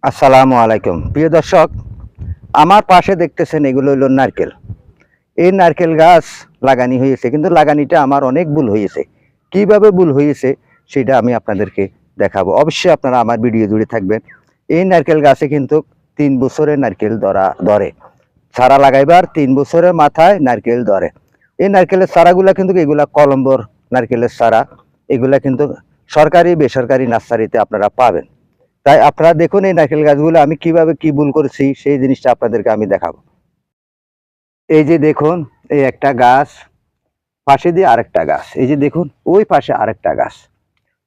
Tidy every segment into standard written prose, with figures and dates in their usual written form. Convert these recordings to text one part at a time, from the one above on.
আসসালামু আলাইকুম প্রিয় দর্শক, আমার পাশে দেখতেছেন এগুলো হলো নারকেল। এই নারকেল গাছ লাগানি হয়েছে, কিন্তু লাগানিটা আমার অনেক ভুল হয়েছে। কিভাবে ভুল হয়েছে সেটা আমি আপনাদেরকে দেখাবো। অবশ্যই আপনারা আমার ভিডিও জুড়ে থাকবেন। এই নারকেল গাছে কিন্তু 3 বছরের নারকেল ধরে চারা লাগাইবার 3 বছরের মাথায় নারকেল ধরে। এই নারকেলের চারাগুলা কিন্তু এগুলা কলম্বোর নারকেলের চারা। এগুলা কিন্তু সরকারি বেসরকারি নার্সারিতে আপনারা পাবেন। তাই আপনারা দেখুন এই নারকেল গাছগুলো আমি কিভাবে কি ভুল করেছি সেই জিনিসটা আপনাদেরকে আমি দেখাবো। এই যে দেখুন, এই একটা গাছ, পাশে দিয়ে আরেকটা গাছ, এই যে দেখুন ওই পাশে আরেকটা গাছ।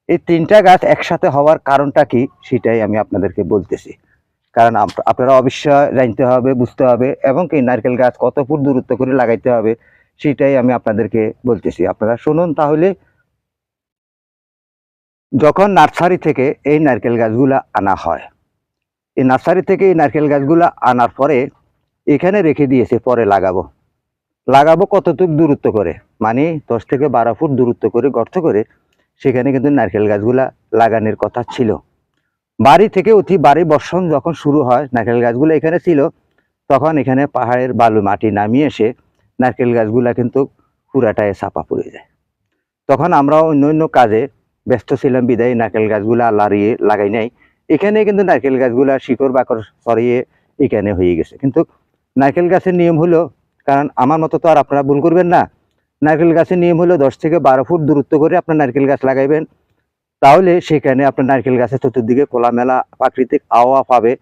এই 3টা গাছ একসাথে হওয়ার কারণটা কি সেটাই আমি আপনাদেরকে বলতেছি। কারণ আপনারা অবশ্যই জানতে হবে, বুঝতে হবে, এবং এই নারকেল গাছ কত ফুট দূরত্ব করে লাগাইতে হবে সেটাই আমি আপনাদেরকে বলতেছি। আপনারা শুনুন তাহলে। যখন নার্সারি থেকে এই নারকেল গাছগুলা আনা হয়, এই নার্সারি থেকে এই নারকেল গাছগুলা আনার পরে এখানে রেখে দিয়েছে, পরে লাগাবো কতটুক দূরত্ব করে, মানে 10 থেকে 12 ফুট দূরত্ব করে গর্ত করে সেখানে কিন্তু নারকেল গাছগুলা লাগানোর কথা ছিল। বাড়ি থেকে বাড়ি বর্ষণ যখন শুরু হয়, নারকেল গাছগুলো এখানে ছিল, তখন এখানে পাহাড়ের বালু মাটি নামিয়ে এসে নারকেল গাছগুলা কিন্তু পুরাটায় চাপা পড়ে যায়। তখন আমরা অন্য অন্য কাজে ব্যস্ত ছিলাম বিদায় নারকেল গাছগুলা লাগাই নাই। এখানে কিন্তু নারকেল গাছগুলা শিকড় বাকড় ছড়িয়ে এখানে হয়ে গেছে। কিন্তু নারকেল গাছের নিয়ম হলো, কারণ আমার মতো তো আর আপনারা ভুল করবেন না, নারকেল গাছের নিয়ম হলো 10 থেকে 12 ফুট দূরত্ব করে আপনার নারকেল গাছ লাগাইবেন। তাহলে সেখানে আপনার নারকেল গাছের চতুর্দিকে খোলামেলা প্রাকৃতিক আবহাওয়া পাবে,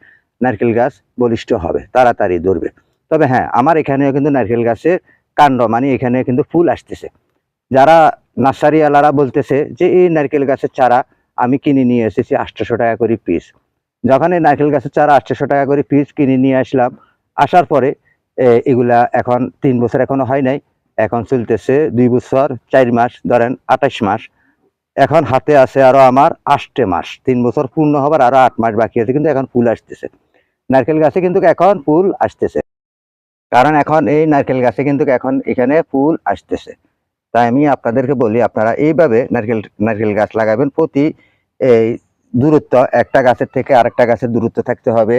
নারকেল গাছ বলিষ্ঠ হবে, তাড়াতাড়ি ধরবে। তবে হ্যাঁ, আমার এখানেও কিন্তু নারকেল গাছের কাণ্ড, মানে এখানে কিন্তু ফুল আসতেছে। যারা নার্সারিওয়ালারা বলতেছে যে এই নারকেল গাছের চারা আমি কিনে নিয়ে এসেছি 800 টাকা করে পিস। যখন এই নারকেল গাছের চারা 800 টাকা করে পিস কিনে নিয়ে আসলাম, আসার পরে এগুলা এখন 3 বছর এখনো হয় নাই, এখন চলতেছে 2 বছর 4 মাস, ধরেন 28 মাস। এখন হাতে আছে আরো আমার 8 মাস, 3 বছর পূর্ণ হবার আরো 8 মাস বাকি আছে, কিন্তু এখন ফুল আসতেছে নারকেল গাছে, কিন্তু এখন ফুল আসতেছে। কারণ এখন এই নারকেল গাছে কিন্তু এখন এখানে ফুল আসতেছে। তাই আমি আপনাদেরকে বলি, আপনারা এইভাবে নারকেল গাছ লাগাবেন। প্রতি এই দূরত্ব একটা গাছের থেকে আরেকটা গাছের দূরত্ব থাকতে হবে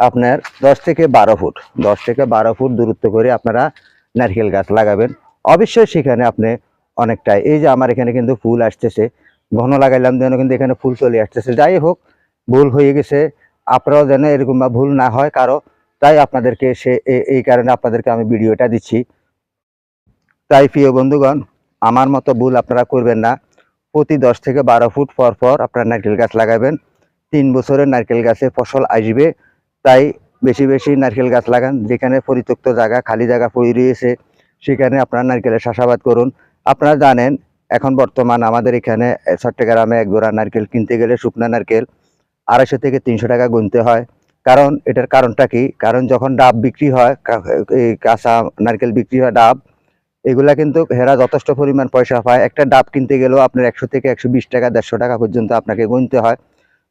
আপনার 10 থেকে 12 ফুট, 10 থেকে 12 ফুট দূরত্ব করে আপনারা নারকেল গাছ লাগাবেন। অবশ্যই সেখানে আপনি অনেকটাই, এই যে আমার এখানে কিন্তু ফুল আসতেছে, ঘন লাগাইলাম যেন কিন্তু এখানে ফুল চলে আসতেছে। যাই হোক, ভুল হয়ে গেছে, আপনারাও যেন এরকম ভুল না হয় কারো, তাই আপনাদেরকে এই কারণে আপনাদেরকে আমি ভিডিওটা দিচ্ছি। তাই প্রিয় বন্ধুগণ, আমার মতো ভুল আপনারা করবেন না। প্রতি 10 থেকে 12 ফুট পর পর আপনার নারকেল গাছ লাগাবেন। 3 বছরের নারকেল গাছে ফসল আসবে। তাই বেশি বেশি নারকেল গাছ লাগান। যেখানে পরিত্যক্ত জায়গা, খালি জায়গা পড়ে রয়েছে সেখানে আপনার নারকেলের চাষাবাদ করুন। আপনারা জানেন এখন বর্তমান আমাদের এখানে চট্টগ্রামে এক জোড়া নারকেল কিনতে গেলে, শুকনা নারকেল 250 থেকে 300 টাকা গুনতে হয়। কারণ এটার কারণটা কি, কারণ যখন ডাব বিক্রি হয়, এই কাঁচা নারকেল বিক্রি হয় ডাব, এগুলা কিন্তু হেরা যথেষ্ট পরিমাণ পয়সা পায়। একটা ডাব কিনতে গেলেও আপনার 100 থেকে 120 টাকা, 150 টাকা পর্যন্ত আপনাকে গুনতে হয়।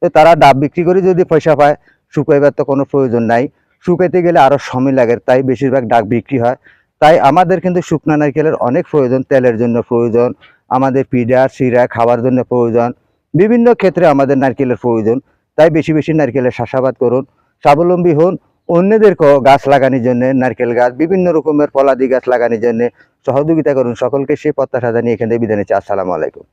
তো তারা ডাব বিক্রি করে যদি পয়সা পায়, শুকাইবার তো কোনো প্রয়োজন নাই, শুকাইতে গেলে আরো সময় লাগে, তাই বেশিরভাগ ডাব বিক্রি হয়। তাই আমাদের কিন্তু শুকনা নারকেলের অনেক প্রয়োজন, তেলের জন্য প্রয়োজন, আমাদের পিঠা চিড়া খাওয়ার জন্য প্রয়োজন, বিভিন্ন ক্ষেত্রে আমাদের নারকেলের প্রয়োজন। তাই বেশি বেশি নারকেলের চাষাবাদ করুন, স্বাবলম্বী হন। অন্যদেরকেও গাছ লাগানোর জন্য, নারকেল গাছ বিভিন্ন রকমের ফলাদি গাছ লাগানোর জন্য সহযোগিতা করুন। সকলকে সেই প্রত্যাশা জানিয়ে এখান থেকে বিদায় নিচ্ছি। আসসালামু আলাইকুম।